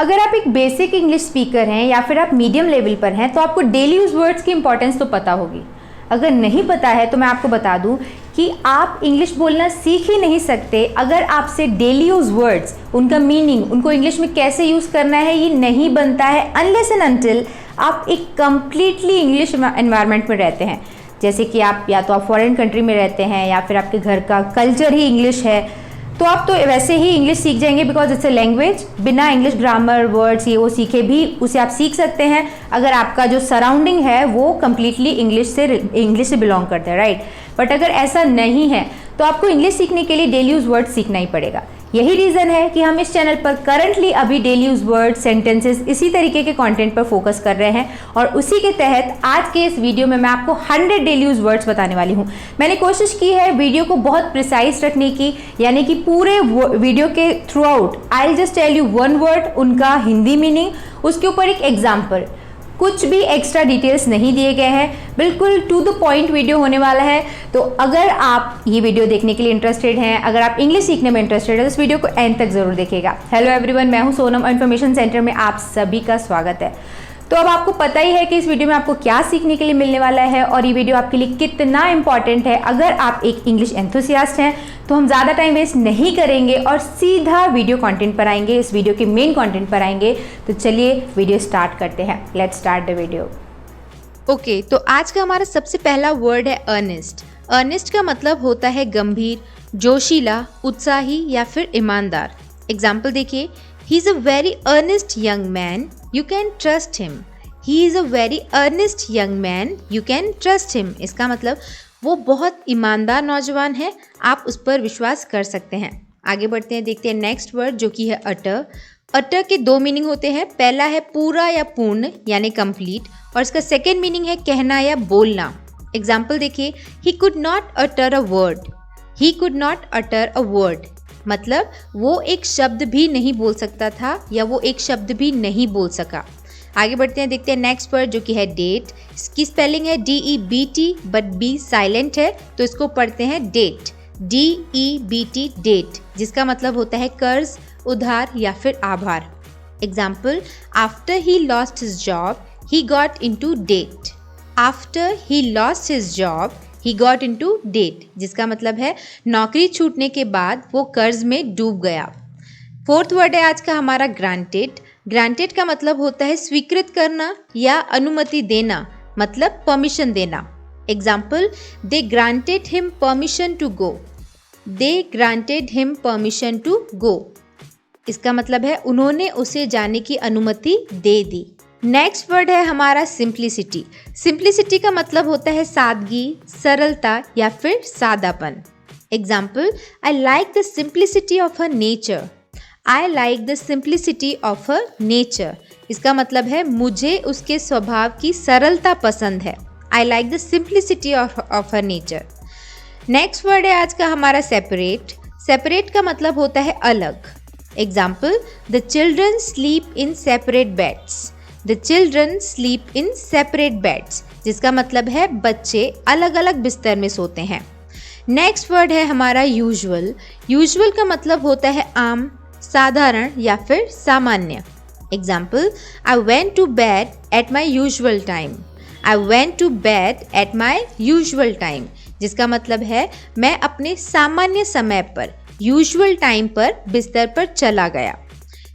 अगर आप एक बेसिक इंग्लिश स्पीकर हैं या फिर आप मीडियम लेवल पर हैं तो आपको डेली यूज वर्ड्स की इंपॉर्टेंस तो पता होगी। अगर नहीं पता है तो मैं आपको बता दूं कि आप इंग्लिश बोलना सीख ही नहीं सकते अगर आपसे डेली यूज वर्ड्स, उनका मीनिंग, उनको इंग्लिश में कैसे यूज़ करना है ये नहीं बनता है अनलेस एंड अनटिल आप एक कम्प्लीटली इंग्लिश एनवायरनमेंट में रहते हैं। जैसे कि आप या तो आप फॉरेन कंट्री में रहते हैं या फिर आपके घर का कल्चर ही इंग्लिश है, तो आप तो वैसे ही इंग्लिश सीख जाएंगे बिकॉज इट्स अ लैंग्वेज। बिना इंग्लिश ग्रामर वर्ड्स ये वो सीखे भी उसे आप सीख सकते हैं अगर आपका जो सराउंडिंग है वो कम्प्लीटली इंग्लिश से बिलोंग करता है, राइट। बट अगर ऐसा नहीं है तो आपको इंग्लिश सीखने के लिए डेली यूज वर्ड सीखना ही पड़ेगा। यही रीज़न है कि हम इस चैनल पर करंटली अभी डेली यूज वर्ड, सेंटेंसेस, इसी तरीके के कंटेंट पर फोकस कर रहे हैं और उसी के तहत आज के इस वीडियो में मैं आपको 100 डेली यूज वर्ड्स बताने वाली हूँ। मैंने कोशिश की है वीडियो को बहुत प्रिसाइज रखने की, यानी कि पूरे वीडियो के throughout I will just tell you one word, उनका हिंदी मीनिंग, उसके ऊपर एक एग्जाम्पल, कुछ भी एक्स्ट्रा डिटेल्स नहीं दिए गए हैं, बिल्कुल टू द पॉइंट वीडियो होने वाला है। तो अगर आप ये वीडियो देखने के लिए इंटरेस्टेड हैं, अगर आप इंग्लिश सीखने में इंटरेस्टेड है तो इस वीडियो को एंड तक जरूर देखिएगा। हेलो एवरीवन, मैं हूं सोनम, इन्फॉर्मेशन सेंटर में आप सभी का स्वागत है। तो अब आपको पता ही है कि इस वीडियो में आपको क्या सीखने के लिए मिलने वाला है और ये वीडियो आपके लिए कितना इंपॉर्टेंट है। अगर आप एक इंग्लिश एंथुसियास्ट हैं तो हम ज़्यादा टाइम वेस्ट नहीं करेंगे और सीधा वीडियो कंटेंट पर आएंगे, इस वीडियो के मेन कंटेंट पर आएंगे। तो चलिए वीडियो स्टार्ट करते हैं। Let's start the video. Okay, तो आज का हमारा सबसे पहला वर्ड है अर्नेस्ट। अर्नेस्ट का मतलब होता है गंभीर, जोशीला, उत्साही या फिर ईमानदार। एग्जाम्पल देखिए, he is a very earnest young man, you can trust him. He is a very earnest young man, you can trust him. इसका मतलब वो बहुत ईमानदार नौजवान है, आप उस पर विश्वास कर सकते हैं। आगे बढ़ते हैं, देखते हैं नेक्स्ट वर्ड जो कि है अटर। अटर के दो मीनिंग होते हैं। पहला है पूरा या पूर्ण यानी कंप्लीट, और इसका सेकेंड मीनिंग है कहना या बोलना। एग्जाम्पल देखिए, he could not utter a word. He could not utter a word मतलब वो एक शब्द भी नहीं बोल सकता था या वो एक शब्द भी नहीं बोल सका। आगे बढ़ते हैं, देखते हैं नेक्स्ट वर्ड जो कि है डेट। इसकी स्पेलिंग है DEBT बट बी साइलेंट है, तो इसको पढ़ते हैं डेट, DEBT डेट, जिसका मतलब होता है कर्ज, उधार या फिर आभार। Example, after he lost his job he got into debt. After he lost his job he got into debt, जिसका मतलब है नौकरी छूटने के बाद वो कर्ज में डूब गया। फोर्थ वर्ड है आज का हमारा ग्रांटेड। ग्रांटेड का मतलब होता है स्वीकृत करना या अनुमति देना, मतलब परमिशन देना। Example, they granted him permission to go. They granted him permission to go, इसका मतलब है उन्होंने उसे जाने की अनुमति दे दी। नेक्स्ट वर्ड है हमारा सिंप्लिसिटी। सिंप्लिसिटी का मतलब होता है सादगी, सरलता या फिर सादापन। Example, I like the simplicity of her nature. I like the simplicity of her nature, इसका मतलब है मुझे उसके स्वभाव की सरलता पसंद है। आई like the simplicity of her nature. Next word है आज का हमारा सेपरेट। सेपरेट का मतलब होता है अलग। Example, the children sleep in separate beds. The children sleep in separate beds, जिसका मतलब है बच्चे अलग अलग बिस्तर में सोते हैं। नेक्स्ट वर्ड है हमारा यूजुअल। यूजुअल का मतलब होता है आम, साधारण या फिर सामान्य। Example, I went to bed at my usual time. I went to bed at my usual time, जिसका मतलब है मैं अपने सामान्य समय पर, यूजुअल टाइम पर बिस्तर पर चला गया।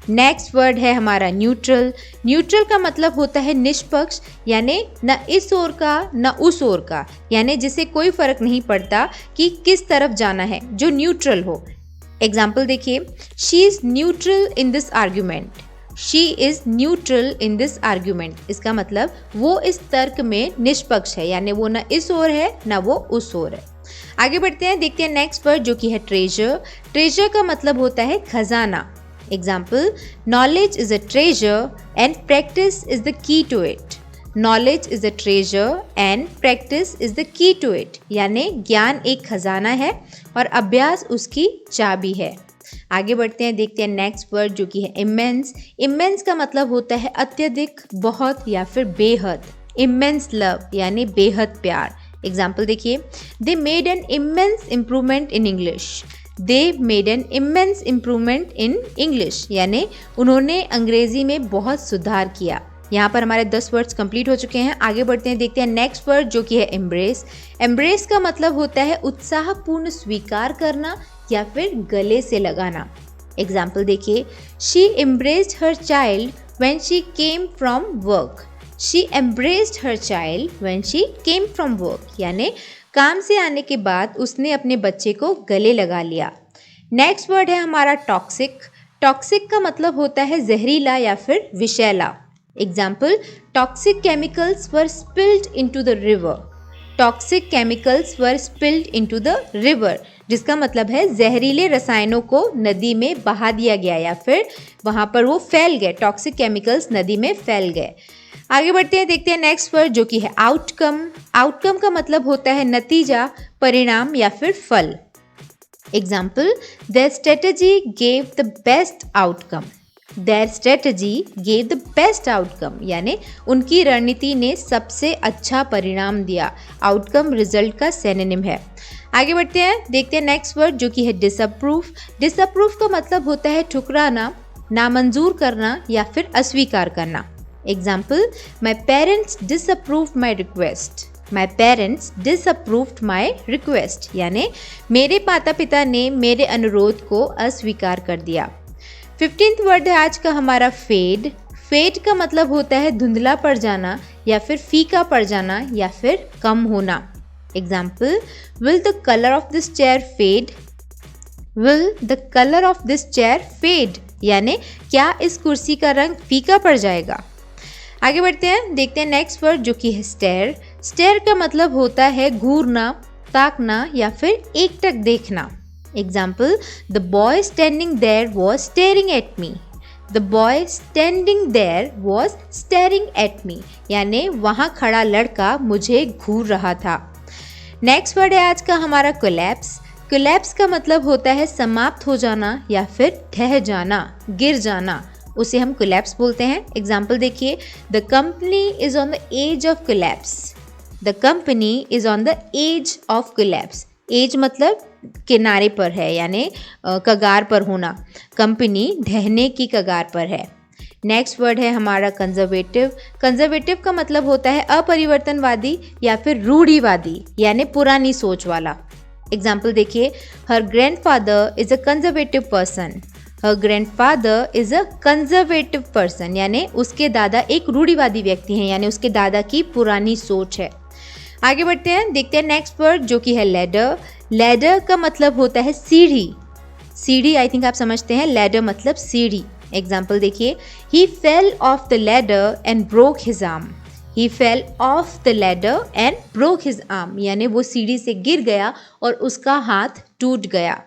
नेक्स्ट वर्ड है हमारा न्यूट्रल। न्यूट्रल का मतलब होता है निष्पक्ष, यानी न इस ओर का न उस ओर का, यानी जिसे कोई फर्क नहीं पड़ता कि किस तरफ जाना है, जो न्यूट्रल हो। एग्जाम्पल देखिए, she is neutral in this argument. She is neutral in this argument, इसका मतलब वो इस तर्क में निष्पक्ष है, यानी वो न इस ओर है न वो उस ओर है। आगे बढ़ते हैं, देखते हैं नेक्स्ट वर्ड जो कि है ट्रेजर। ट्रेजर का मतलब होता है खजाना। Example, knowledge is a treasure and practice is the key to it. Knowledge is a treasure and practice is the key to it, यानी ज्ञान एक खजाना है और अभ्यास उसकी चाबी है। आगे बढ़ते हैं, देखते हैं नेक्स्ट वर्ड जो कि है इमेंस। इमेंस का मतलब होता है अत्यधिक, बहुत या फिर बेहद। इमेंस लव यानी बेहद प्यार। एग्जाम्पल देखिए, they made an immense improvement in English. They made an immense improvement in English, यानी उन्होंने अंग्रेजी में बहुत सुधार किया। यहाँ पर हमारे 10 वर्ड्स कंप्लीट हो चुके हैं। आगे बढ़ते हैं, देखते हैं नेक्स्ट वर्ड जो कि है एम्ब्रेस। एम्ब्रेस का मतलब होता है उत्साहपूर्ण स्वीकार करना या फिर गले से लगाना। एग्जाम्पल देखिए, she embraced her child when she came from work. She embraced her child when she came from work, यानी काम से आने के बाद उसने अपने बच्चे को गले लगा लिया। नेक्स्ट वर्ड है हमारा टॉक्सिक। टॉक्सिक का मतलब होता है जहरीला या फिर विषैला। Example, toxic chemicals were spilled into the river. Toxic chemicals were spilled into the river, जिसका मतलब है जहरीले रसायनों को नदी में बहा दिया गया या फिर वहाँ पर वो फैल गए। टॉक्सिक केमिकल्स नदी में फैल गए। आगे बढ़ते हैं, देखते हैं नेक्स्ट वर्ड जो कि है आउटकम। आउटकम का मतलब होता है नतीजा, परिणाम या फिर फल। Example, their strategy gave the best outcome. Their strategy gave the best outcome, यानी उनकी रणनीति ने सबसे अच्छा परिणाम दिया। आउटकम रिजल्ट का सिनोनिम है। आगे बढ़ते हैं, देखते हैं नेक्स्ट वर्ड जो कि है डिसअप्रूव। डिसअप्रूव का मतलब होता है ठुकराना, नामंजूर करना या फिर अस्वीकार करना। Example, my parents disapproved my request. My parents disapproved my request, यानी मेरे माता पिता ने मेरे अनुरोध को अस्वीकार कर दिया। 15th वर्ड है आज का हमारा फेड। फेड का मतलब होता है धुंधला पड़ जाना या फिर फीका पड़ जाना या फिर कम होना। Example, will the colour of this chair fade. Will the colour of this chair fade, यानी क्या इस कुर्सी का रंग फीका पड़ जाएगा। आगे बढ़ते हैं, देखते हैं नेक्स्ट वर्ड जो कि है स्टेयर। स्टेयर का मतलब होता है घूरना, ताकना या फिर एकटक देखना। Example, the boy standing there was staring at me. The boy standing there was staring at me, यानी वहाँ खड़ा लड़का मुझे घूर रहा था। नेक्स्ट वर्ड है आज का हमारा कोलैप्स। कोलैप्स का मतलब होता है समाप्त हो जाना या फिर ढह जाना, गिर जाना, उसे हम कोलैप्स बोलते हैं। एग्जाम्पल देखिए, the company is on the edge of collapse. The company is on the edge of collapse. Edge मतलब किनारे पर है, यानी कगार पर होना। कंपनी ढहने की कगार पर है। नेक्स्ट वर्ड है हमारा कंजर्वेटिव। कंजर्वेटिव का मतलब होता है अपरिवर्तनवादी या फिर रूढ़िवादी, यानी पुरानी सोच वाला। एग्जाम्पल देखिए, her grandfather is a conservative person. Her grandfather is a conservative person, यानी उसके दादा एक रूढ़िवादी व्यक्ति हैं, यानी उसके दादा की पुरानी सोच है। आगे बढ़ते हैं, देखते हैं नेक्स्ट वर्ड जो कि है लैडर। लैडर का मतलब होता है सीढ़ी। सीढ़ी आई थिंक आप समझते हैं, लैडर मतलब सीढ़ी। एग्जाम्पल देखिए, he fell off the ladder and broke his arm. He fell off the ladder and broke his arm, यानी वो सीढ़ी से गिर गया और उसका हाथ टूट गया।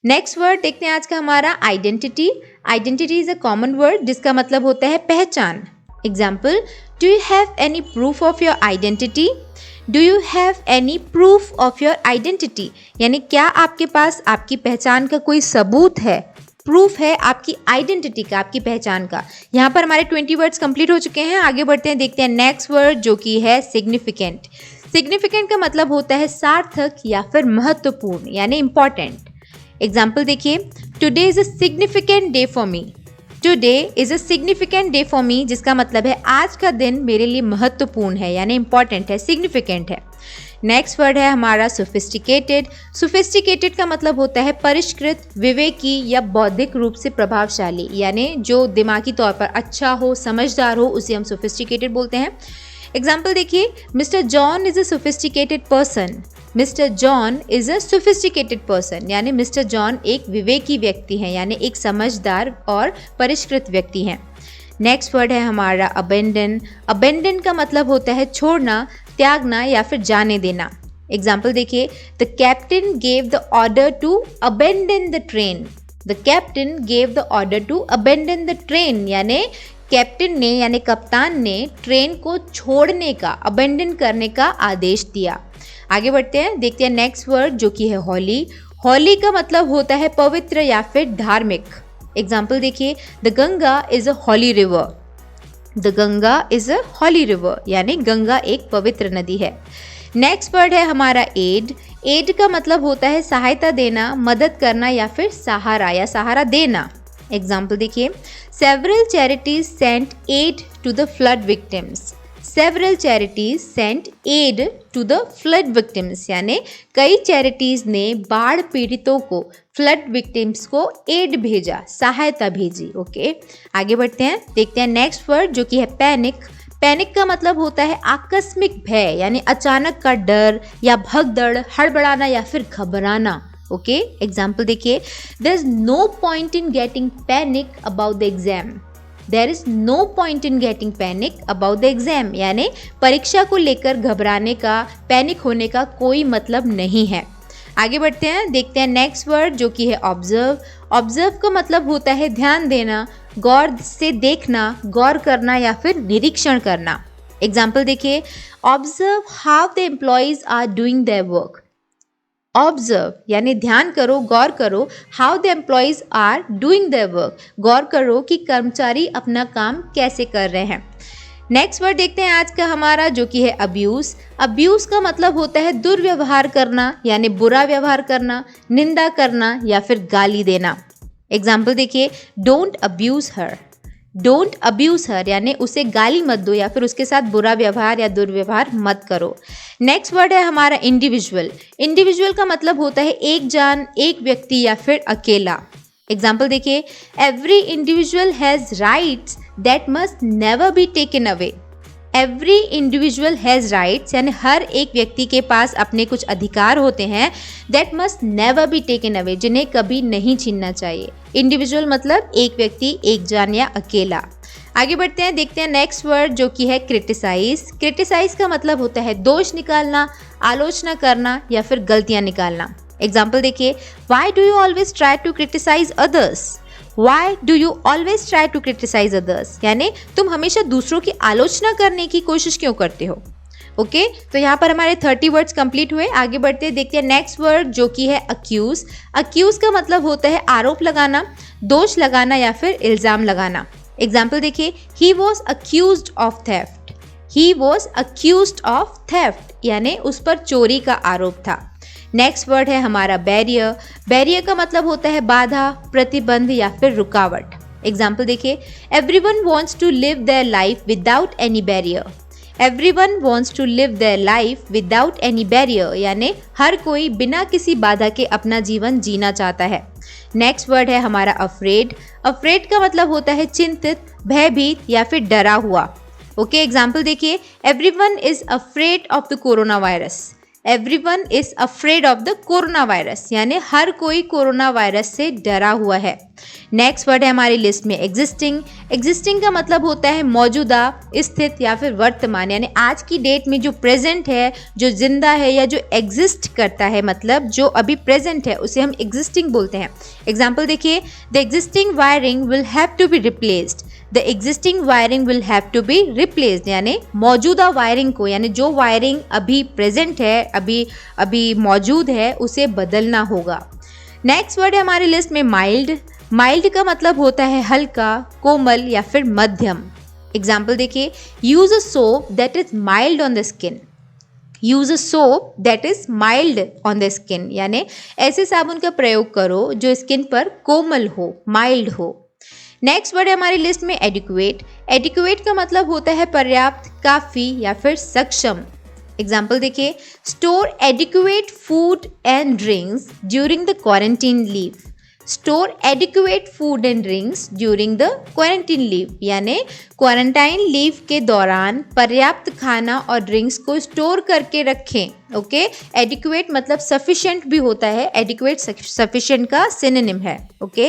नेक्स्ट वर्ड देखते हैं आज का हमारा identity. Identity is a common word जिसका मतलब होता है पहचान। Example, do you have any proof of your identity. Do you have any proof of your identity, यानी क्या आपके पास आपकी पहचान का कोई सबूत है, प्रूफ है आपकी आइडेंटिटी का, आपकी पहचान का। यहाँ पर हमारे 20 वर्ड्स कंप्लीट हो चुके हैं। आगे बढ़ते हैं, देखते हैं नेक्स्ट वर्ड जो कि है सिग्निफिकेंट। सिग्निफिकेंट का मतलब होता है सार्थक या फिर महत्वपूर्ण, यानी इंपॉर्टेंट। एग्जाम्पल देखिए, today is a significant day for me. Today is a significant day for me, जिसका मतलब है आज का दिन मेरे लिए महत्वपूर्ण है, यानी इंपॉर्टेंट है, सिग्निफिकेंट है। नेक्स्ट वर्ड है हमारा सोफिस्टिकेटेड। सोफिस्टिकेटेड का मतलब होता है परिष्कृत, विवेकी या बौद्धिक रूप से प्रभावशाली, यानी जो दिमागी तौर पर अच्छा हो, समझदार हो, उसे हम सोफिस्टिकेटेड बोलते हैं। एग्जाम्पल देखिए, mister John is a sophisticated person. Mister John is a sophisticated person, यानी मिस्टर जॉन एक विवेकी व्यक्ति हैं, यानी एक समझदार और परिष्कृत व्यक्ति हैं। नेक्स्ट वर्ड है हमारा अबेंडन। अबेंडन का मतलब होता है छोड़ना, त्यागना या फिर जाने देना। एग्जाम्पल देखिए, the captain gave the order to abandon the train. The captain gave the order to abandon the train, यानी कैप्टन ने यानी कप्तान ने ट्रेन को छोड़ने का, अबेंडन करने का आदेश दिया। आगे बढ़ते हैं, देखते हैं नेक्स्ट वर्ड जो कि है होली। होली का मतलब होता है पवित्र या फिर धार्मिक। एग्जाम्पल देखिए, the Ganga is a Holi river. The Ganga is a Holi river, यानी गंगा एक पवित्र नदी है। नेक्स्ट वर्ड है हमारा एड। एड का मतलब होता है सहायता देना, मदद करना या फिर सहारा देना। एग्जाम्पल देखिए, several charities sent aid to the flood victims. Several charities sent aid to the flood victims, यानी कई चैरिटीज ने बाढ़ पीड़ितों को, फ्लड विक्टिम्स को एड भेजा, सहायता भेजी। ओके, आगे बढ़ते हैं, देखते हैं नेक्स्ट वर्ड जो कि है पैनिक। पैनिक का मतलब होता है आकस्मिक भय, यानी अचानक का डर या भगदड़, हड़बड़ाना या फिर घबराना। ओके, एग्जाम्पल देखिए, there is no point in getting panic about the exam. There is no point in getting panic about the exam, यानी परीक्षा को लेकर घबराने का, पैनिक होने का कोई मतलब नहीं है। आगे बढ़ते हैं, देखते हैं नेक्स्ट वर्ड जो कि है ऑब्जर्व। ऑब्जर्व का मतलब होता है ध्यान देना, गौर से देखना, गौर करना या फिर निरीक्षण करना। एग्जाम्पल देखिए, observe how the employees are doing their work. Observe यानी ध्यान करो, गौर करो, how the employees are doing their work, गौर करो कि कर्मचारी अपना काम कैसे कर रहे हैं। नेक्स्ट वर्ड देखते हैं आज का हमारा जो कि है अब्यूज़। अब्यूज़ का मतलब होता है दुर्व्यवहार करना, यानी बुरा व्यवहार करना, निंदा करना या फिर गाली देना। एग्जाम्पल देखिए, don't abuse her. Don't abuse her यानी उसे गाली मत दो या फिर उसके साथ बुरा व्यवहार या दुर्व्यवहार मत करो। नेक्स्ट वर्ड है हमारा इंडिविजुअल। इंडिविजुअल का मतलब होता है एक जान, एक व्यक्ति या फिर अकेला। एग्जाम्पल देखिए, every individual has rights that must never be taken away. Every individual has rights यानी हर एक व्यक्ति के पास अपने कुछ अधिकार होते हैं, that must never be taken away, जिन्हें कभी नहीं छीनना चाहिए। इंडिविजुअल मतलब एक व्यक्ति, एक जान या अकेला। आगे बढ़ते हैं, देखते हैं नेक्स्ट वर्ड जो कि है क्रिटिसाइज। क्रिटिसाइज का मतलब होता है दोष निकालना, आलोचना करना या फिर गलतियां निकालना। एग्जाम्पल देखिए, why do you always try to criticise others. Why do you always try to criticise others, यानी तुम हमेशा दूसरों की आलोचना करने की कोशिश क्यों करते हो। ओके, तो यहाँ पर हमारे 30 वर्ड्स कंप्लीट हुए। आगे बढ़ते हैं, देखते हैं नेक्स्ट वर्ड जो कि है अक्यूज। अक्यूज का मतलब होता है आरोप लगाना, दोष लगाना या फिर इल्ज़ाम लगाना। एग्जाम्पल देखिए, he was accused of theft. He was accused of theft यानी उस पर चोरी का आरोप था। नेक्स्ट वर्ड है हमारा बैरियर। बैरियर का मतलब होता है बाधा, प्रतिबंध या फिर रुकावट। एग्जाम्पल देखिए, everyone wants to live their life without any barrier. Everyone wants to live their life without any barrier यानी हर कोई बिना किसी बाधा के अपना जीवन जीना चाहता है। नेक्स्ट वर्ड है हमारा अफ्रेड। अफ्रेड का मतलब होता है चिंतित, भयभीत या फिर डरा हुआ। ओके, एग्जाम्पल देखिए, everyone is afraid of the corona virus. Everyone is afraid of the corona virus यानी हर कोई कोरोना वायरस से डरा हुआ है। नेक्स्ट वर्ड है हमारी लिस्ट में एग्जिस्टिंग। एग्जिस्टिंग का मतलब होता है मौजूदा, स्थित या फिर वर्तमान, यानी आज की डेट में जो प्रेजेंट है, जो जिंदा है या जो एग्जिस्ट करता है, मतलब जो अभी प्रेजेंट है, उसे हम एग्जिस्टिंग बोलते हैं। एग्जाम्पल देखिए, the existing wiring will have to be replaced. The existing wiring will have to be replaced यानी मौजूदा वायरिंग को, यानी जो वायरिंग अभी प्रेजेंट है, अभी मौजूद है, उसे बदलना होगा। नेक्स्ट वर्ड है हमारी लिस्ट में माइल्ड। माइल्ड का मतलब होता है हल्का, कोमल या फिर मध्यम। एग्जाम्पल देखिए, use a soap that is mild on the skin. Use a soap that is mild on the skin यानी ऐसे साबुन का प्रयोग करो जो स्किन पर कोमल हो, माइल्ड हो। नेक्स्ट वर्ड है हमारी लिस्ट में एडिक्वेट। एडिक्वेट का मतलब होता है पर्याप्त, काफ़ी या फिर सक्षम। एग्जाम्पल देखिए, store adequate food and drinks during the quarantine leave. Store adequate food and drinks during the quarantine leave यानी क्वारंटाइन लीव के दौरान पर्याप्त खाना और ड्रिंक्स को स्टोर करके रखें। ओके, एडिक्वेट मतलब सफिशिएंट भी होता है, एडिक्वेट सफिशिएंट का सिनोनिम है। ओके,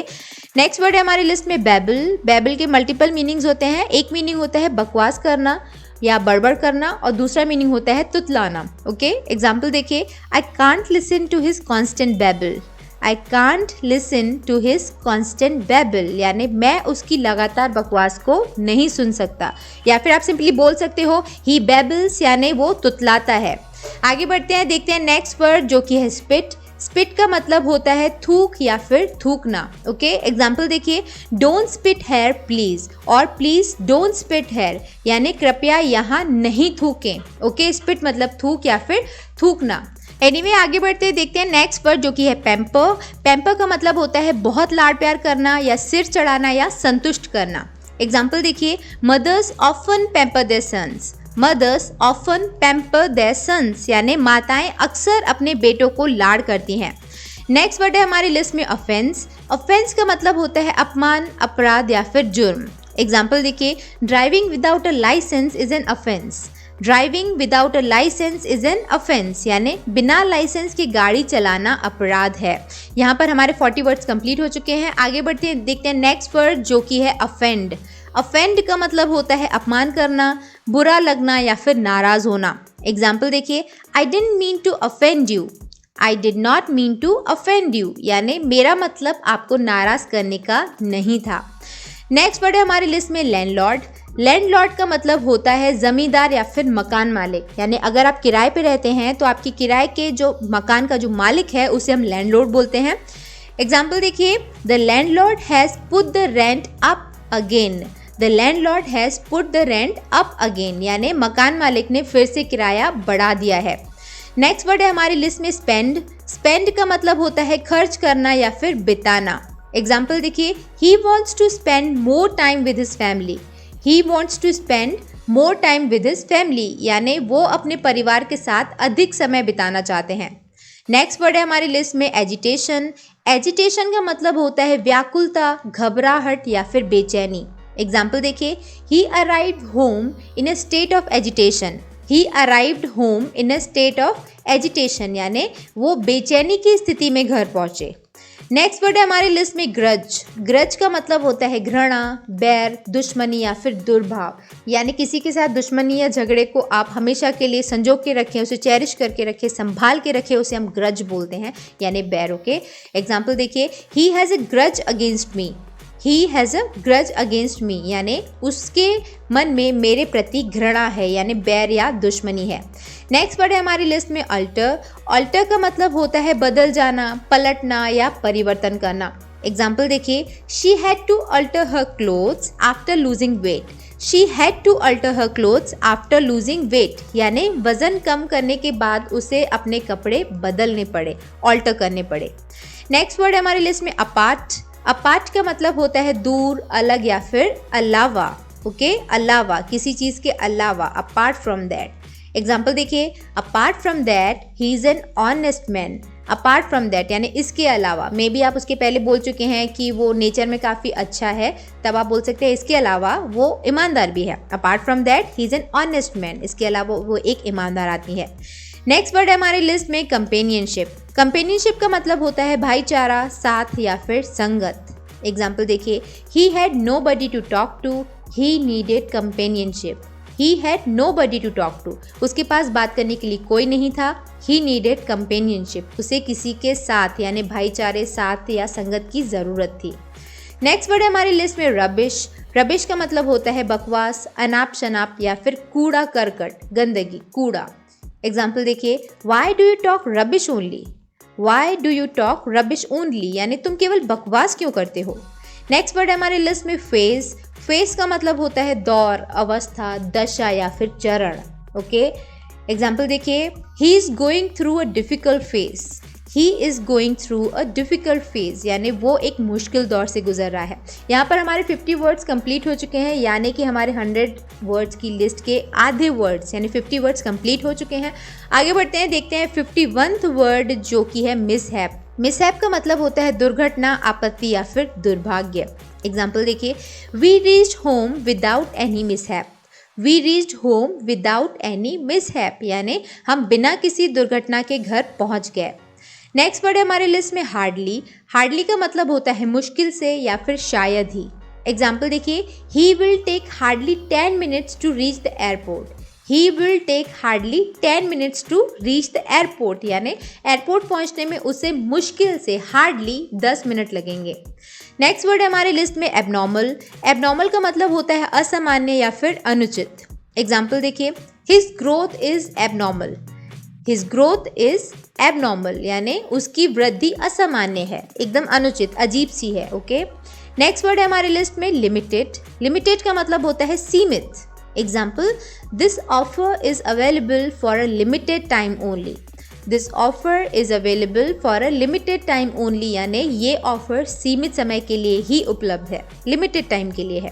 नेक्स्ट वर्ड है हमारी लिस्ट में बैबल। बैबल के मल्टीपल मीनिंग्स होते हैं। एक मीनिंग होता है बकवास करना या बड़बड़ करना और दूसरा मीनिंग होता है तुतलाना। ओके, एग्जाम्पल देखिए, I can't listen to his constant babble. I can't listen to his constant babble यानी मैं उसकी लगातार बकवास को नहीं सुन सकता। या फिर आप सिंपली बोल सकते हो ही बैबल्स यानी वो तुतलाता है। आगे बढ़ते हैं, देखते हैं नेक्स्ट वर्ड जो कि है स्पिट। स्पिट का मतलब होता है थूक या फिर थूकना। ओके, एग्जाम्पल देखिए, डोंट स्पिट हेयर प्लीज और प्लीज डोंट स्पिट हेयर यानी कृपया यहाँ नहीं थूकें। ओके, स्पिट मतलब थूक या फिर थूकना। एनीवे आगे बढ़ते हैं, देखते हैं नेक्स्ट वर्ड जो कि है पैम्पर। पैम्पर का मतलब होता है बहुत लाड प्यार करना या सिर चढ़ाना या संतुष्ट करना। एग्जाम्पल देखिए, mothers often pamper their sons. Mothers often pamper their sons यानी माताएं अक्सर अपने बेटों को लाड करती हैं। नेक्स्ट वर्ड है हमारी लिस्ट में ऑफेंस। ऑफेंस का मतलब होता है अपमान, अपराध या फिर जुर्म। एग्जाम्पल देखिए, driving without a licence is an offence. Driving without a licence is an offence यानी बिना लाइसेंस की गाड़ी चलाना अपराध है। यहाँ पर हमारे 40 वर्ड्स कंप्लीट हो चुके हैं। आगे बढ़ते हैं, देखते हैं नेक्स्ट वर्ड जो कि है अफेंड। अफेंड का मतलब होता है अपमान करना, बुरा लगना या फिर नाराज होना। एग्जाम्पल देखिए, I didn't mean to offend you. I did not mean to offend you यानी मेरा मतलब आपको नाराज करने का नहीं था। नेक्स्ट वर्ड है हमारी लिस्ट में लैंडलॉर्ड। लैंडलॉर्ड का मतलब होता है जमींदार या फिर मकान मालिक, यानी अगर आप किराए पे रहते हैं तो आपकी किराए के जो मकान का जो मालिक है उसे हम लैंडलॉर्ड बोलते हैं। एग्जाम्पल देखिए, the landlord has put the rent up again. The landlord has put the rent up again यानी मकान मालिक ने फिर से किराया बढ़ा दिया है। नेक्स्ट वर्ड है हमारी लिस्ट में स्पेंड। स्पेंड का मतलब होता है खर्च करना या फिर बिताना। एग्जाम्पल देखिए, he wants to spend more time with his family. He wants to spend more time with his family यानी वो अपने परिवार के साथ अधिक समय बिताना चाहते हैं। नेक्स्ट वर्ड है हमारी लिस्ट में एजिटेशन। एजिटेशन का मतलब होता है व्याकुलता, घबराहट या फिर बेचैनी। एग्जाम्पल देखिए, ही arrived home in a state of agitation. He arrived home in a state of agitation यानी वो बेचैनी की स्थिति में घर पहुंचे। नेक्स्ट वर्ड है हमारी लिस्ट में ग्रज। ग्रज का मतलब होता है घृणा, बैर, दुश्मनी या फिर दुर्भाव यानी किसी के साथ दुश्मनी या झगड़े को आप हमेशा के लिए संजो के रखें, उसे चेरिश करके रखें, संभाल के रखें, उसे हम ग्रज बोलते हैं यानी बैर। ओके, एग्जाम्पल देखिए, he has a grudge against me. He has a grudge against me यानी उसके मन में मेरे प्रति घृणा है यानी बैर या दुश्मनी है। नेक्स्ट वर्ड है हमारी लिस्ट में अल्टर। अल्टर का मतलब होता है बदल जाना, पलटना या परिवर्तन करना। एग्जाम्पल देखिए, she had to alter her clothes after losing weight. She had to alter her clothes after losing weight यानी वजन कम करने के बाद उसे अपने कपड़े बदलने पड़े, अल्टर करने पड़े। नेक्स्ट वर्ड है हमारी लिस्ट में अपार्ट। अपार्ट का मतलब होता है दूर, अलग या फिर अलावा। ओके, अलावा, किसी चीज़ के अलावा, अपार्ट फ्रॉम दैट। एग्जाम्पल देखिए, apart from that he is an honest man. Apart from that यानी इसके अलावा, मे बी आप उसके पहले बोल चुके हैं कि वो नेचर में काफ़ी अच्छा है, तब आप बोल सकते हैं इसके अलावा वो ईमानदार भी है। Apart from that he is an honest man, इसके अलावा वो एक ईमानदार आदमी है। नेक्स्ट वर्ड है हमारी लिस्ट में कंपेनियनशिप। कंपेनियनशिप का मतलब होता है भाईचारा, साथ या फिर संगत। एग्जाम्पल देखिए, he had nobody to talk to, he needed companionship. He had nobody to talk to, उसके पास बात करने के लिए कोई नहीं था। ही नीडेड कंपेनियनशिप, उसे किसी के साथ यानी भाईचारे, साथ या संगत की ज़रूरत थी। नेक्स्ट वर्ड है हमारी लिस्ट में रबिश। रबिश का मतलब होता है बकवास, अनाप शनाप या फिर कूड़ा करकट, गंदगी, कूड़ा। एग्जाम्पल देखिए, why do you talk rubbish only. Y do you talk rubbish only यानी तुम केवल बकवास क्यों करते हो। नेक्स्ट वर्ड है हमारे लिस्ट में फेज। फेज का मतलब होता है दौर, अवस्था, दशा या फिर चरण। ओके, एग्जाम्पल देखिए, he is going through a difficult phase. He is going through a difficult phase यानी वो एक मुश्किल दौर से गुजर रहा है। यहाँ पर हमारे 50 वर्ड्स कंप्लीट हो चुके हैं यानी कि हमारे 100 वर्ड्स की लिस्ट के आधे वर्ड्स यानी 50 वर्ड्स कंप्लीट हो चुके हैं। आगे बढ़ते हैं, देखते हैं 51th वर्ड जो कि है मिसहैप। मिसहैप का मतलब होता है दुर्घटना, आपत्ति या फिर दुर्भाग्य। एग्जाम्पल देखिए, we reached home without any mishap. We reached home without any mishap यानी हम बिना किसी दुर्घटना के घर पहुँच गए। नेक्स्ट वर्ड है हमारे लिस्ट में हार्डली। हार्डली का मतलब होता है मुश्किल से या फिर शायद ही। एग्जाम्पल देखिए, he will take hardly 10 minutes to reach the airport. He will take hardly 10 minutes to reach the airport यानी एयरपोर्ट पहुंचने में उसे मुश्किल से हार्डली 10 मिनट लगेंगे। नेक्स्ट वर्ड है हमारे लिस्ट में एबनॉर्मल। एबनॉर्मल का मतलब होता है असामान्य या फिर अनुचित। एग्जाम्पल देखिए, his growth is abnormal. His growth is abnormal यानी उसकी वृद्धि असामान्य है, एकदम अनुचित, अजीब सी है। ओके, नेक्स्ट वर्ड है हमारे लिस्ट में लिमिटेड। लिमिटेड का मतलब होता है सीमित। Example, this offer is available for a limited time only. This offer is available for a limited time only, यानी ये ऑफर सीमित समय के लिए ही उपलब्ध है, लिमिटेड टाइम के लिए है।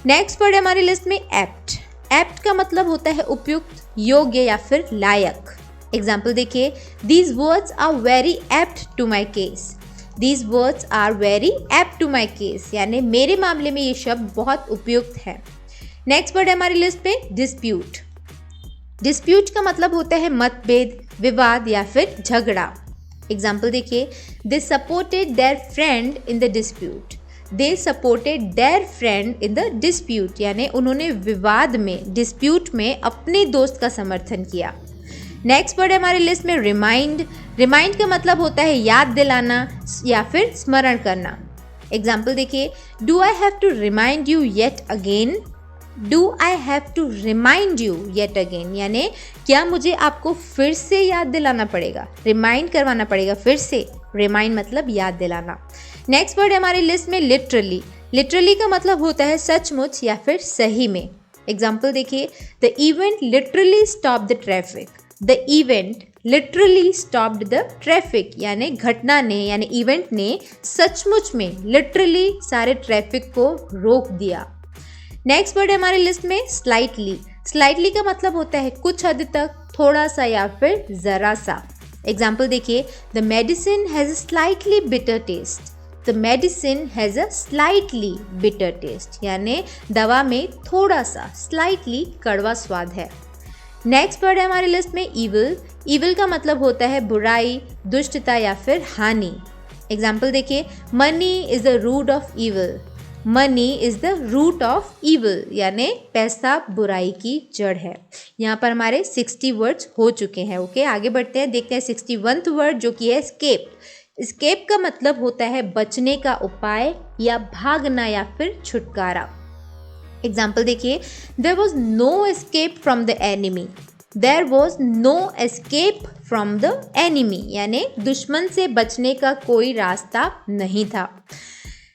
नेक्स्ट वर्ड है हमारी लिस्ट में एप्ट। एप्ट का मतलब होता है उपयुक्त, योग्य या फिर लायक। एग्जाम्पल देखिए, these words are very apt to my case. These words are very apt to my case, यानी मेरे मामले में ये शब्द बहुत उपयुक्त है। नेक्स्ट वर्ड है हमारी लिस्ट में डिस्प्यूट। डिस्प्यूट का मतलब होता है मतभेद, विवाद या फिर झगड़ा। एग्जाम्पल देखिए, they supported there friend in the dispute. They supported there friend in the dispute, यानी उन्होंने विवाद में, डिस्प्यूट में अपने दोस्त का समर्थन किया। नेक्स्ट वर्ड है हमारी लिस्ट में रिमाइंड। रिमाइंड का मतलब होता है याद दिलाना या फिर स्मरण करना। एग्जाम्पल देखिए, do I have to remind you yet again. Do I have to remind you yet again, यानी क्या मुझे आपको फिर से याद दिलाना पड़ेगा, रिमाइंड करवाना पड़ेगा फिर से। रिमाइंड मतलब याद दिलाना। नेक्स्ट वर्ड है हमारी लिस्ट में लिटरली। लिटरली का मतलब होता है सचमुच या फिर सही में। एग्जाम्पल देखिए, the event literally stop the traffic. The event literally stopped the traffic, यानी घटना ने, यानी इवेंट ने सचमुच में, लिटरली सारे ट्रैफिक को रोक दिया। नेक्स्ट वर्ड है हमारी लिस्ट में स्लाइटली। स्लाइटली का मतलब होता है कुछ हद तक, थोड़ा सा या फिर जरा सा। एग्जाम्पल देखिए, the medicine has a slightly bitter taste. The medicine has a slightly bitter taste, यानी दवा में थोड़ा सा, स्लाइटली कड़वा स्वाद है। नेक्स्ट वर्ड है हमारी लिस्ट में ईविल। ईविल का मतलब होता है बुराई, दुष्टता या फिर हानि। एग्जाम्पल देखिए, money is the root of evil. Money is the root of evil, यानी पैसा बुराई की जड़ है। यहाँ पर हमारे 60 वर्ड्स हो चुके हैं। ओके, आगे बढ़ते हैं, देखते हैं 61वां वर्ड जो कि है एस्केप। एस्केप का मतलब होता है बचने का उपाय या भागना या फिर छुटकारा। एग्जाम्पल देखिए, there was no escape from the enemy. There was no escape from the enemy, यानी दुश्मन से बचने का कोई रास्ता नहीं था।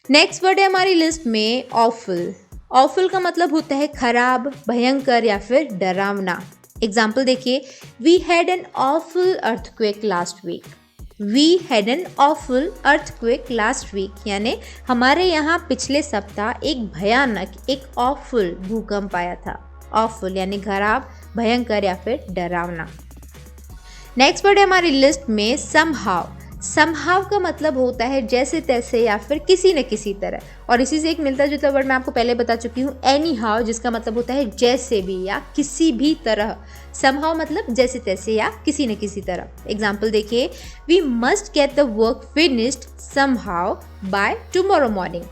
नेक्स्ट वर्ड है हमारी लिस्ट में ऑफुल। ऑफुल का मतलब होता है खराब, भयंकर या फिर डरावना। एग्जाम्पल देखिए, we had an awful earthquake last week. We had an awful earthquake last week, यानी हमारे यहाँ पिछले सप्ताह एक भयानक, एक ऑफुल भूकंप आया था। ऑफुल यानी खराब, भयंकर या फिर डरावना। नेक्स्ट वर्ड है हमारी लिस्ट में समहाउ। समहाव का मतलब होता है जैसे तैसे या फिर किसी न किसी तरह, और इसी से एक मिलता जुलता वर्ड मैं आपको पहले बता चुकी हूँ, एनी हाउ, जिसका मतलब होता है जैसे भी या किसी भी तरह। समहाव मतलब जैसे तैसे या किसी न किसी तरह। एग्जाम्पल देखिए, we must get the work finished somehow by tomorrow morning.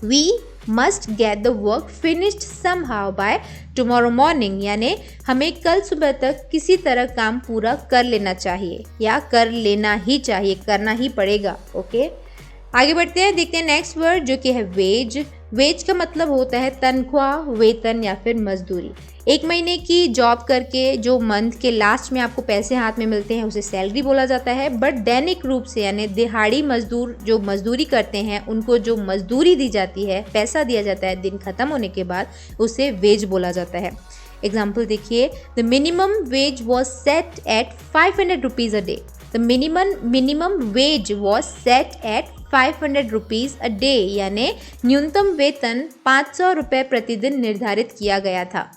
We must get the work finished somehow by tomorrow morning, यानी हमें कल सुबह तक किसी तरह काम पूरा कर लेना चाहिए या कर लेना ही चाहिए, करना ही पड़ेगा। ओके, आगे बढ़ते हैं, देखते हैं नेक्स्ट वर्ड जो कि है वेज। वेज का मतलब होता है तनख्वाह, वेतन या फिर मजदूरी। एक महीने की जॉब करके जो मंथ के लास्ट में आपको पैसे हाथ में मिलते हैं उसे सैलरी बोला जाता है, बट दैनिक रूप से यानी दिहाड़ी मजदूर जो मजदूरी करते हैं उनको जो मजदूरी दी जाती है, पैसा दिया जाता है दिन खत्म होने के बाद, उसे वेज बोला जाता है। एग्जाम्पल देखिए, the minimum wage was set at 500 rupees a day. The minimum wage was set at 500 rupees a day, यानी न्यूनतम वेतन 500 रुपये प्रतिदिन निर्धारित किया गया था।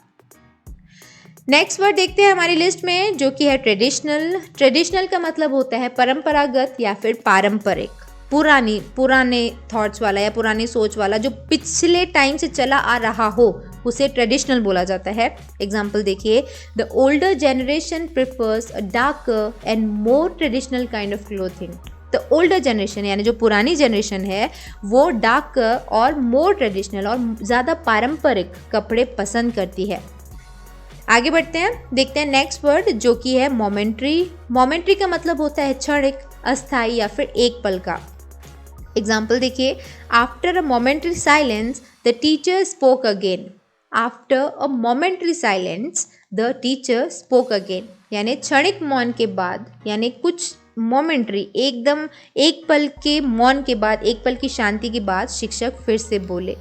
नेक्स्ट वर्ड देखते हैं हमारी लिस्ट में जो कि है ट्रेडिशनल। ट्रेडिशनल का मतलब होता है परंपरागत या फिर पारंपरिक, पुराने थॉट्स वाला या पुरानी सोच वाला, जो पिछले टाइम से चला आ रहा हो उसे ट्रेडिशनल बोला जाता है। एग्जाम्पल देखिए, the older generation prefers a darker and more traditional kind of clothing. The older generation यानी जो पुरानी जनरेशन है वो डार्कर और मोर ट्रेडिशनल और ज़्यादा पारंपरिक कपड़े पसंद करती है। आगे बढ़ते हैं, देखते हैं नेक्स्ट वर्ड जो कि है मोमेंट्री। मोमेंट्री का मतलब होता है क्षणिक, अस्थायी या फिर एक पल का। एग्जाम्पल देखिए, after a momentary silence the teacher spoke again. After a momentary silence the teacher spoke again, यानी क्षणिक मौन के बाद, यानी कुछ मोमेंट्री एकदम एक पल के मौन के बाद, एक पल की शांति के बाद शिक्षक फिर से बोले।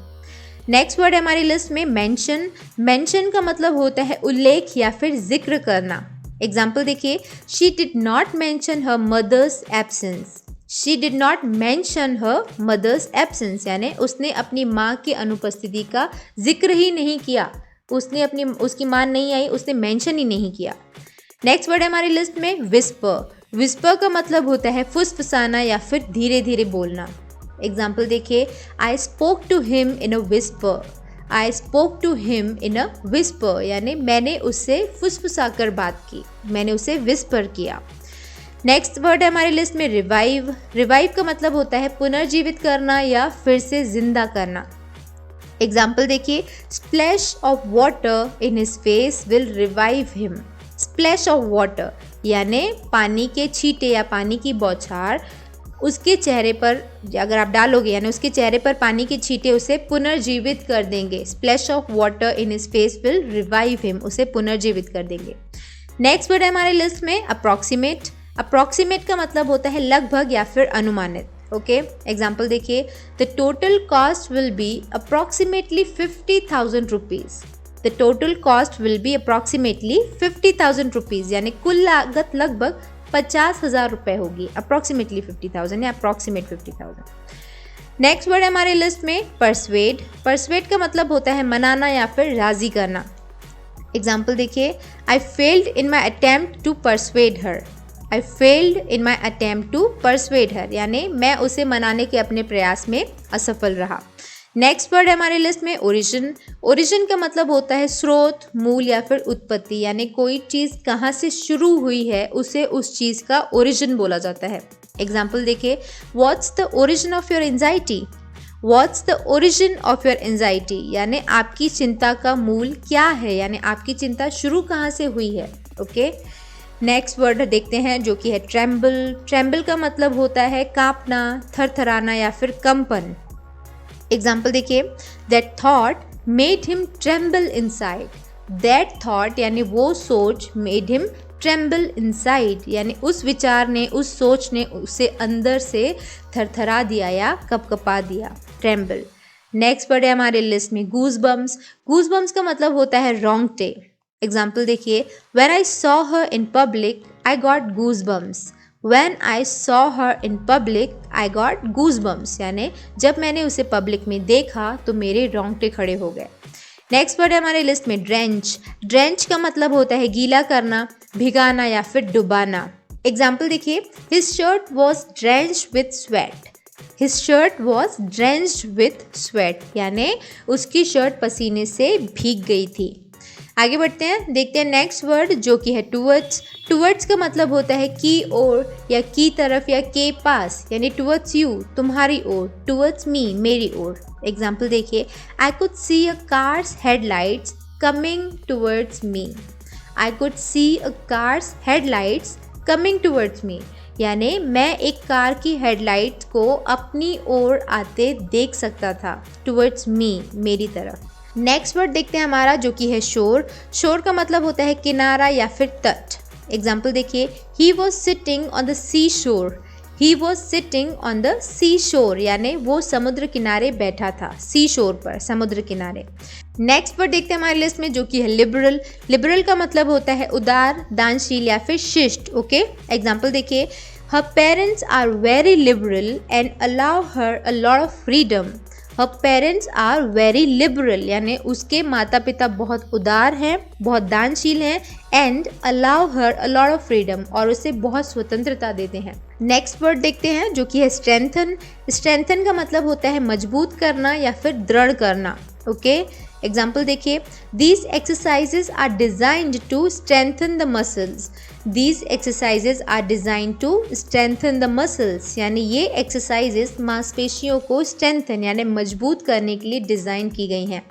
नेक्स्ट वर्ड है हमारी लिस्ट में मेंशन। मेंशन का मतलब होता है उल्लेख या फिर जिक्र करना। एग्जाम्पल देखिए, she did not mention her mother's absence. She did not mention her mother's absence यानी उसने अपनी माँ की अनुपस्थिति का जिक्र ही नहीं किया। उसकी माँ नहीं आई, उसने मेंशन ही नहीं किया। नेक्स्ट वर्ड है हमारी लिस्ट में विस्पर। विस्पर का मतलब होता है फुसफुसाना या फिर धीरे धीरे बोलना। एग्जाम्पल देखिए, I spoke to him in a whisper. I spoke to him in a whisper यानी मैंने उससे फुसफुसा कर बात की, मैंने उसे विस्पर किया। नेक्स्ट वर्ड है हमारी लिस्ट में रिवाइव। रिवाइव का मतलब होता है पुनर्जीवित करना या फिर से जिंदा करना। एग्जाम्पल देखिए, splash of water in his face will revive him. Splash of water यानी पानी के छींटे या पानी की बौछार उसके चेहरे पर अगर आप डालोगे यानी उसके चेहरे पर पानी के छींटे उसे पुनर्जीवित कर देंगे। Splash of water in his face will revive him, उसे पुनर्जीवित कर देंगे। नेक्स्ट वर्ड है हमारे लिस्ट में अप्रॉक्सीमेट। अप्रॉक्सीमेट का मतलब होता है लगभग या फिर अनुमानित। ओके, एग्जाम्पल देखिए, the total cost will be approximately 50,000 rupees. The total cost will be approximately 50,000 rupees यानी कुल लागत लगभग 50,000 रुपये होगी। अप्रॉक्सीमेटली 50,000 या अप्रॉक्सीमेट 50,000। नेक्स्ट वर्ड है हमारे लिस्ट में परसुएड। परसुएड का मतलब होता है मनाना या फिर राजी करना। एग्जाम्पल देखिए, I failed in my attempt to persuade her. I failed in my attempt to persuade her यानी मैं उसे मनाने के अपने प्रयास में असफल रहा। नेक्स्ट वर्ड है हमारे लिस्ट में ओरिजिन। ओरिजिन का मतलब होता है स्रोत, मूल या फिर उत्पत्ति यानी कोई चीज़ कहाँ से शुरू हुई है उसे उस चीज़ का ओरिजिन बोला जाता है। एग्जाम्पल देखिए, what's the origin of your anxiety. What's the origin of your anxiety यानी आपकी चिंता का मूल क्या है यानी आपकी चिंता शुरू कहाँ से हुई है। ओके, नेक्स्ट वर्ड देखते हैं जो कि है ट्रेम्बल। ट्रेम्बल का मतलब होता है कांपना, थरथराना या फिर कंपन। एग्जाम्पल देखिए, that thought made him tremble inside. That thought यानी वो सोच मेड हिम ट्रेम्बल इनसाइड यानी उस विचार ने, उस सोच ने उसे अंदर से थरथरा दिया या कपकपा दिया। ट्रेम्बल। नेक्स्ट वर्ड है हमारे लिस्ट में गूज़बम्स। गूज़बम्स का मतलब होता है रोंगटे। एग्जाम्पल देखिए, when I saw her in public I got goosebumps. When I saw her in public, I got goosebumps यानी जब मैंने उसे पब्लिक में देखा तो मेरे रोंगटे खड़े हो गए। नेक्स्ट वर्ड है हमारे लिस्ट में ड्रेंच। ड्रेंच का मतलब होता है गीला करना, भिगाना या फिर डुबाना। एग्जाम्पल देखिए, his shirt was drenched with sweat. His shirt was drenched with sweat यानी उसकी शर्ट पसीने से भीग गई थी। आगे बढ़ते हैं, देखते हैं नेक्स्ट वर्ड जो कि है टुवर्ड्स। टुवर्ड्स का मतलब होता है की ओर या की तरफ या के पास यानी टुवर्ड्स यू, तुम्हारी ओर। टुवर्ड्स मी, मेरी ओर। एग्जाम्पल देखिए, I could see a cars headlights coming towards me. I could see a cars headlights coming towards me यानी मैं एक कार की हेडलाइट्स को अपनी ओर आते देख सकता था। टुवर्ड्स मी, मेरी तरफ। नेक्स्ट वर्ड देखते हैं हमारा जो कि है शोर। शोर का मतलब होता है किनारा या फिर तट। एग्जाम्पल देखिए, he was sitting on the sea shore. He was sitting on the sea shore यानी वो समुद्र किनारे बैठा था, सी शोर पर, समुद्र किनारे। नेक्स्ट वर्ड देखते हैं हमारी लिस्ट में जो कि है लिबरल। लिबरल का मतलब होता है उदार, दानशील या फिर शिष्ट। ओके, एग्जाम्पल देखिए, her parents are very liberal and allow her a lot of freedom. Her parents are very liberal यानी उसके माता पिता बहुत उदार हैं, बहुत दानशील हैं, and allow her a lot of freedom और उसे बहुत स्वतंत्रता देते हैं। नेक्स्ट वर्ड देखते हैं जो कि है स्ट्रेंथन। स्ट्रेंथन का मतलब होता है मजबूत करना या फिर दृढ़ करना। ओके, एग्जाम्पल देखिए, these exercises are designed to strengthen the muscles. These exercises are design to strengthen the muscles यानी ये एक्सरसाइजेज मांसपेशियों को स्ट्रेंथन यानी मजबूत करने के लिए डिज़ाइन की गई हैं।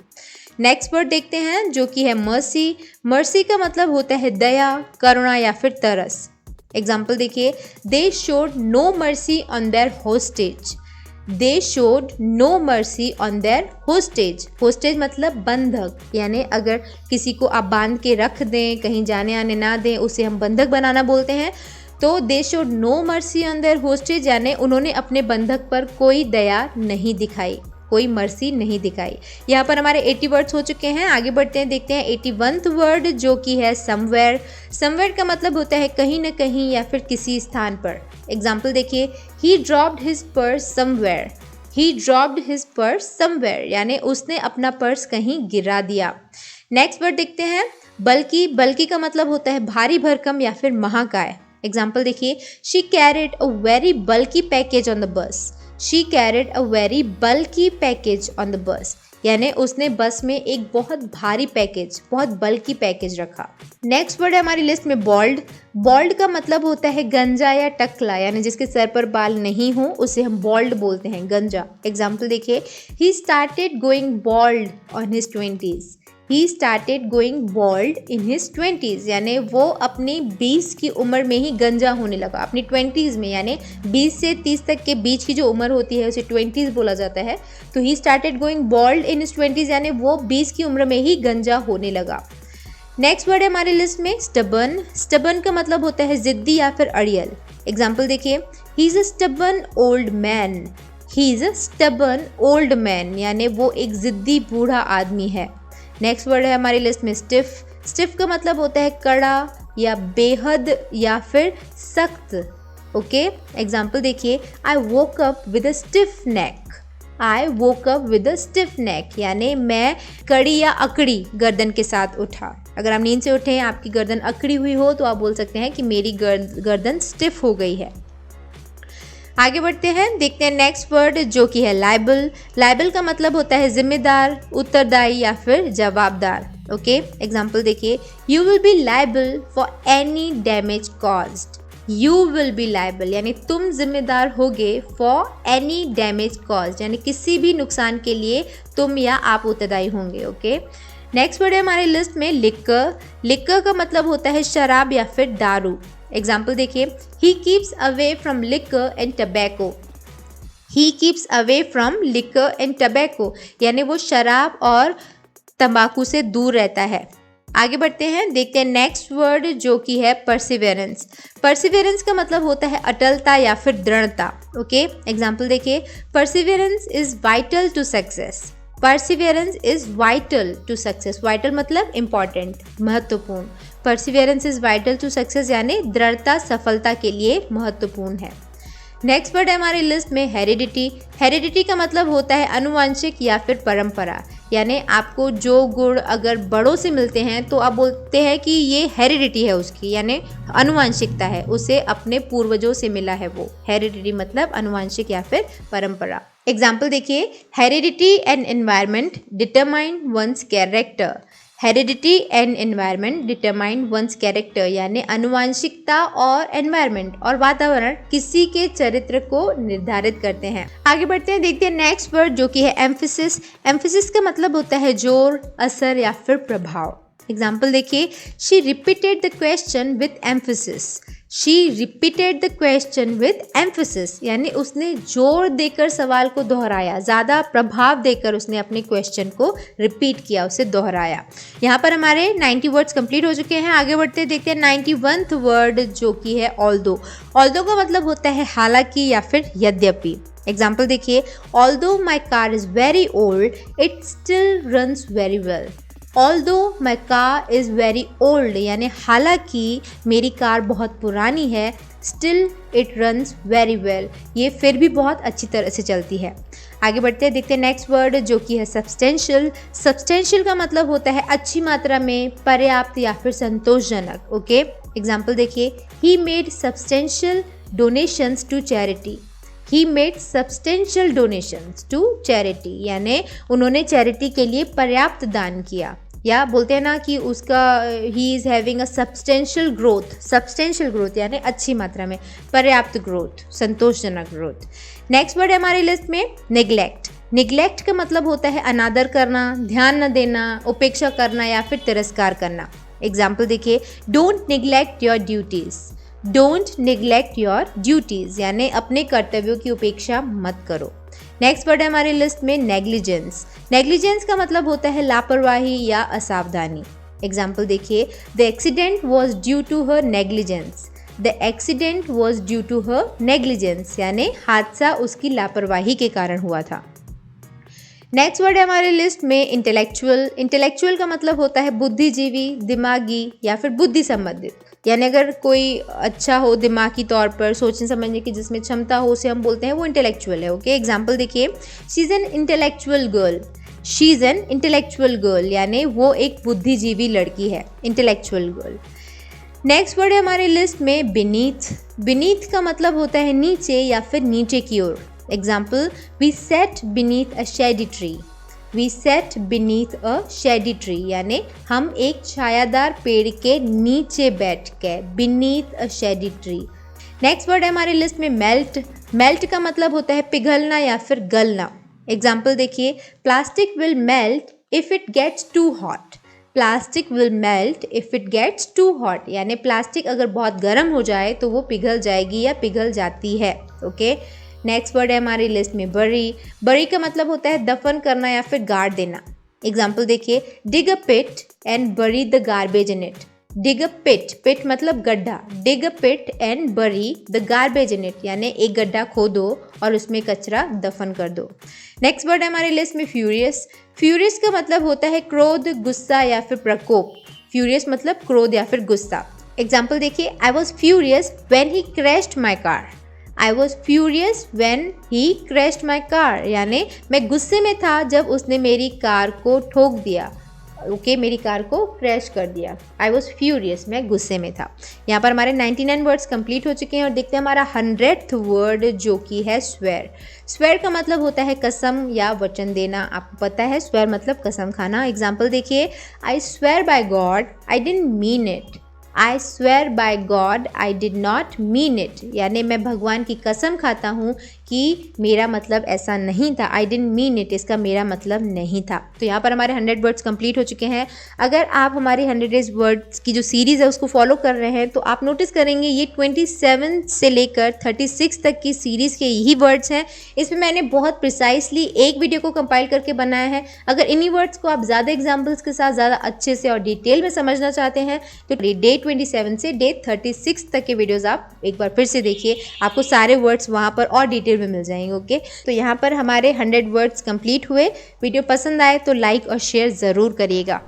नेक्स्ट वर्ड देखते हैं जो कि है मर्सी। मर्सी का मतलब होता है दया, करुणा या फिर तरस। एग्जाम्पल देखिए, they showed no mercy on their hostage. They showed no mercy on their hostage. Hostage मतलब बंधक यानी अगर किसी को आप बांध के रख दें, कहीं जाने आने ना दें, उसे हम बंधक बनाना बोलते हैं। तो they showed no mercy on their hostage यानी उन्होंने अपने बंधक पर कोई दया नहीं दिखाई। कोई मर्सी नहीं दिखाई। यहाँ पर हमारे 80 वर्ड्स हो चुके हैं। आगे बढ़ते हैं, देखते हैं 81वां वर्ड जो कि है समवेयर। समवेयर का मतलब होता है कहीं ना कहीं या फिर किसी स्थान पर। एग्जाम्पल देखिए, ही ड्रॉप्ड हिज पर्स समवेयर। ही ड्रॉप्ड हिज पर्स समवेयर यानी उसने अपना पर्स कहीं गिरा दिया। नेक्स्ट वर्ड देखते हैं बल्कि। बल्कि का मतलब होता है भारी भरकम या फिर महाकाय। एग्जाम्पल देखिए, शी कैरिड अ वेरी बल्कि package on the bus. She carried a very बल्कि पैकेज ऑन द बस यानी उसने बस में एक बहुत भारी पैकेज, बहुत बल्कि पैकेज रखा। नेक्स्ट वर्ड है हमारी लिस्ट में बॉल्ड। बॉल्ड का मतलब होता है गंजा या टकला यानी जिसके सर पर बाल नहीं हो उसे हम बॉल्ड बोलते हैं, गंजा। एग्जाम्पल देखिए, he started going bald on his 20s। He started going bald in his 20s यानी वो अपनी 20 की उम्र में ही गंजा होने लगा। अपनी 20s में यानी 20 से 30 तक के बीच की जो उम्र होती है उसे 20s बोला जाता है। तो he started going bald in his 20s यानी वो 20 की उम्र में ही गंजा होने लगा। नेक्स्ट वर्ड है हमारी लिस्ट में स्टबर्न। स्टबर्न का मतलब होता है जिद्दी या फिर अड़ियल। एग्जाम्पल देखिए, he is a stubborn old man. He is a stubborn old man यानी वो एक जिद्दी बूढ़ा आदमी है। नेक्स्ट वर्ड है हमारी लिस्ट में स्टिफ। स्टिफ का मतलब होता है कड़ा या बेहद या फिर सख्त। ओके, एग्जाम्पल देखिए, I woke up with a stiff neck. I woke up with a stiff neck यानी मैं कड़ी या अकड़ी गर्दन के साथ उठा। अगर आप नींद से उठे, आपकी गर्दन अकड़ी हुई हो तो आप बोल सकते हैं कि मेरी गर्दन स्टिफ हो गई है। आगे बढ़ते हैं, देखते हैं नेक्स्ट वर्ड जो कि है लाइबल। लाइबल का मतलब होता है जिम्मेदार, उत्तरदायी या फिर जवाबदार। ओके, एग्जाम्पल देखिए, you will be liable for any damage caused. You will be liable यानी तुम जिम्मेदार होगे फॉर एनी डैमेज कॉज्ड यानी किसी भी नुकसान के लिए तुम या आप उत्तरदायी होंगे। ओके, नेक्स्ट वर्ड है हमारी लिस्ट में लिक्कर। लिक्कर का मतलब होता है शराब या फिर दारू। एग्जाम्पल देखिए, he keeps away from liquor and tobacco. He keeps away from liquor and tobacco यानी वो शराब और तंबाकू से दूर रहता है। आगे बढ़ते हैं, देखते हैं नेक्स्ट वर्ड जो कि है परसिवेरेंस। परसिवेरेंस का मतलब होता है अटलता या फिर दृढ़ता। ओके, एग्जाम्पल देखिए, perseverance is vital to success. Perseverance is vital to success. Vital मतलब इंपॉर्टेंट, महत्वपूर्ण। Perseverance is vital to success यानी दृढ़ता सफलता के लिए महत्वपूर्ण है। नेक्स्ट वर्ड है हमारी लिस्ट में हेरिडिटी। हेरिडिटी का मतलब होता है अनुवांशिक या फिर परंपरा यानी आपको जो गुण अगर बड़ों से मिलते हैं तो आप बोलते हैं कि ये हेरिडिटी है उसकी यानी अनुवांशिकता है, उसे अपने पूर्वजों से मिला है वो। हेरिडिटी मतलब अनुवांशिक या फिर परंपरा। एग्जाम्पल देखिए, heredity and environment determine one's character. Heredity and environment determine one's character यानी अनुवांशिकता और एनवायरनमेंट और वातावरण किसी के चरित्र को निर्धारित करते हैं। आगे बढ़ते हैं, देखते हैं नेक्स्ट वर्ड जो कि है एम्फेसिस। एम्फेसिस का मतलब होता है जोर, असर या फिर प्रभाव। एग्जाम्पल देखिए, she repeated the question with emphasis. She repeated the question with emphasis यानी उसने जोर देकर सवाल को दोहराया, ज़्यादा प्रभाव देकर उसने अपने क्वेश्चन को रिपीट किया, उसे दोहराया। यहाँ पर हमारे 90 वर्ड्स कंप्लीट हो चुके हैं। आगे बढ़ते देखते हैं 91वां वर्ड जो कि है ऑल्दो। ऑल्दो का मतलब होता है हालांकि या फिर यद्यपि। एग्जाम्पल देखिए, although my car is very old it still runs very well. Although my car is very old यानी हालांकि मेरी कार बहुत पुरानी है, still it runs very well ये फिर भी बहुत अच्छी तरह से चलती है। आगे बढ़ते हैं, देखते हैं नेक्स्ट वर्ड जो कि है सब्सटेंशियल। सब्सटेंशियल का मतलब होता है अच्छी मात्रा में, पर्याप्त या फिर संतोषजनक। ओके, एग्जाम्पल देखिए, he made substantial donations to charity. He made substantial donations to charity यानी उन्होंने चैरिटी के लिए पर्याप्त दान किया, या बोलते हैं ना कि उसका he is having a substantial growth. Substantial growth यानी अच्छी मात्रा में, पर्याप्त ग्रोथ, संतोषजनक ग्रोथ। नेक्स्ट वर्ड है हमारी लिस्ट में निग्लेक्ट। निग्लेक्ट का मतलब होता है अनादर करना, ध्यान न देना, उपेक्षा करना या फिर तिरस्कार करना। एग्जाम्पल देखिए, don't neglect your duties. Don't neglect your duties यानी अपने कर्तव्यों की उपेक्षा मत करो। नेक्स्ट वर्ड है हमारी लिस्ट में नेग्लिजेंस। नेग्लिजेंस का मतलब होता है लापरवाही या असावधानी। एग्जाम्पल देखिए, the accident was due to her negligence. The accident was due to her negligence यानी हादसा उसकी लापरवाही के कारण हुआ था। नेक्स्ट वर्ड है हमारे लिस्ट में इंटेलेक्चुअल। इंटेलेक्चुअल का मतलब होता है बुद्धिजीवी, दिमागी या फिर बुद्धि संबंधित। यानी अगर कोई अच्छा हो दिमागी तौर पर, सोचने समझने की जिसमें क्षमता हो, उसे हम बोलते हैं वो इंटेलेक्चुअल है। ओके, एग्जाम्पल देखिए, she is an intellectual girl. She is an intellectual girl यानी वो एक बुद्धिजीवी लड़की है, इंटेलेक्चुअल गर्ल। नेक्स्ट वर्ड है हमारे लिस्ट में बीनीथ। बीनीथ का मतलब होता है नीचे या फिर नीचे की ओर। Example, we sat beneath a shady tree. We sat beneath a shady tree यानी हम एक छायादार पेड़ के नीचे बैठ के, beneath a shady tree. Next word है हमारे लिस्ट में मेल्ट। मेल्ट का मतलब होता है पिघलना या फिर गलना। एग्जाम्पल देखिए, plastic will melt if it gets too hot. Plastic will melt if it gets too hot यानी प्लास्टिक अगर बहुत गर्म हो जाए तो वो पिघल जाएगी या पिघल जाती है। ओके, नेक्स्ट वर्ड है हमारी लिस्ट में बरी। बरी का मतलब होता है दफन करना या फिर गाड़ देना। एग्जाम्पल देखिए, dig a pit and bury the garbage in it. Dig a pit, pit मतलब गड्ढा, dig a pit and bury the garbage in it यानी एक गड्ढा खोदो और उसमें कचरा दफन कर दो। नेक्स्ट वर्ड है हमारी लिस्ट में फ्यूरियस। फ्यूरियस का मतलब होता है क्रोध, गुस्सा या फिर प्रकोप। फ्यूरियस मतलब क्रोध या फिर गुस्सा। एग्जाम्पल देखिए, I was furious when he crashed my car. I was furious when he crashed my car यानी मैं गुस्से में था जब उसने मेरी कार को ठोक दिया। ओके, मेरी कार को क्रैश कर दिया। आई वॉज फ्यूरियस, मैं गुस्से में था। यहाँ पर हमारे 99 वर्ड्स कंप्लीट हो चुके हैं और देखते हैं हमारा 100th वर्ड जो कि है स्वेर। स्वेर का मतलब होता है कसम या वचन देना। आपको पता है स्वेर मतलब कसम खाना। एग्जाम्पल देखिए, I swear by God I didn't mean it. I swear by God I did not mean it यानी मैं भगवान की कसम खाता हूँ कि मेरा मतलब ऐसा नहीं था। आई डिडंट मीन इट, इसका मेरा मतलब नहीं था। तो यहाँ पर हमारे 100 वर्ड्स कंप्लीट हो चुके हैं। अगर आप हमारी 100 वर्ड्स की जो सीरीज़ है उसको फॉलो कर रहे हैं तो आप नोटिस करेंगे ये 27 से लेकर 36 तक की सीरीज़ के यही वर्ड्स हैं। इसमें मैंने बहुत प्रिसाइसली एक वीडियो को कंपाइल करके बनाया है। अगर इन्हीं वर्ड्स को आप ज़्यादा एग्जाम्पल्स के साथ ज़्यादा अच्छे से और डिटेल में समझना चाहते हैं तो डे 27 से डे 36 तक के वीडियोस आप एक बार फिर से देखिए, आपको सारे वर्ड्स वहाँ पर और डिटेल में मिल जाएंगे। ओके, तो यहाँ पर हमारे 100 वर्ड्स कंप्लीट हुए। वीडियो पसंद आए तो लाइक और शेयर ज़रूर करिएगा।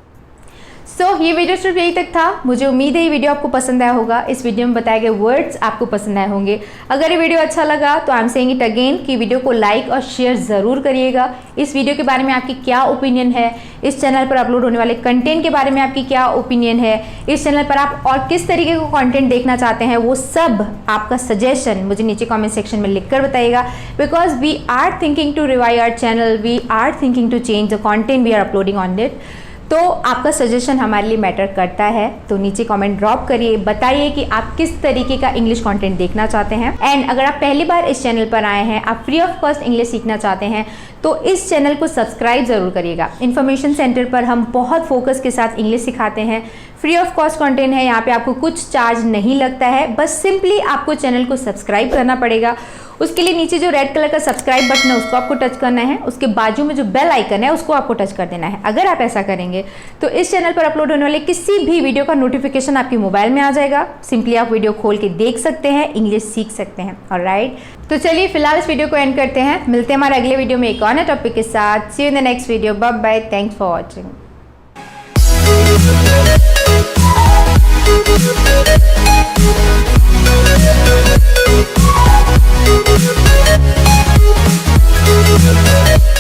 ये वीडियो सिर्फ यही तक था। मुझे उम्मीद है ये वीडियो आपको पसंद आया होगा। इस वीडियो में बताए गए वर्ड्स आपको पसंद आए होंगे। अगर ये वीडियो अच्छा लगा तो I am saying it again कि वीडियो को लाइक और शेयर ज़रूर करिएगा। इस वीडियो के बारे में आपकी क्या ओपिनियन है, इस चैनल पर अपलोड होने वाले कंटेंट के बारे में आपकी क्या ओपिनियन है, इस चैनल पर आप और किस तरीके का कंटेंट देखना चाहते हैं, वो सब आपका सजेशन मुझे नीचे कमेंट सेक्शन में लिख कर बताइएगा। Because we are thinking to revive our channel, we are thinking to change the content we are uploading on it. तो आपका सजेशन हमारे लिए मैटर करता है। तो नीचे कमेंट ड्रॉप करिए, बताइए कि आप किस तरीके का इंग्लिश कंटेंट देखना चाहते हैं। एंड अगर आप पहली बार इस चैनल पर आए हैं, आप फ्री ऑफ कॉस्ट इंग्लिश सीखना चाहते हैं तो इस चैनल को सब्सक्राइब ज़रूर करिएगा। इन्फॉर्मेशन सेंटर पर हम बहुत फोकस के साथ इंग्लिश सिखाते हैं। फ्री ऑफ कॉस्ट कंटेंट है, यहाँ पे आपको कुछ चार्ज नहीं लगता है, बस सिंपली आपको चैनल को सब्सक्राइब करना पड़ेगा। उसके लिए नीचे जो रेड कलर का सब्सक्राइब बटन है उसको आपको टच करना है, उसके बाजू में जो बेल आइकन है उसको आपको टच कर देना है। अगर आप ऐसा करेंगे तो इस चैनल पर अपलोड होने वाले किसी भी वीडियो का नोटिफिकेशन आपके मोबाइल में आ जाएगा। सिंपली आप वीडियो खोल के देख सकते हैं, इंग्लिश सीख सकते हैं। ऑलराइट, तो चलिए फिलहाल इस वीडियो को एंड करते हैं। मिलते हैं हमारे अगले वीडियो में एक और नए टॉपिक के साथ। See you in the next video. Bye bye, thanks for watching. We'll be right back.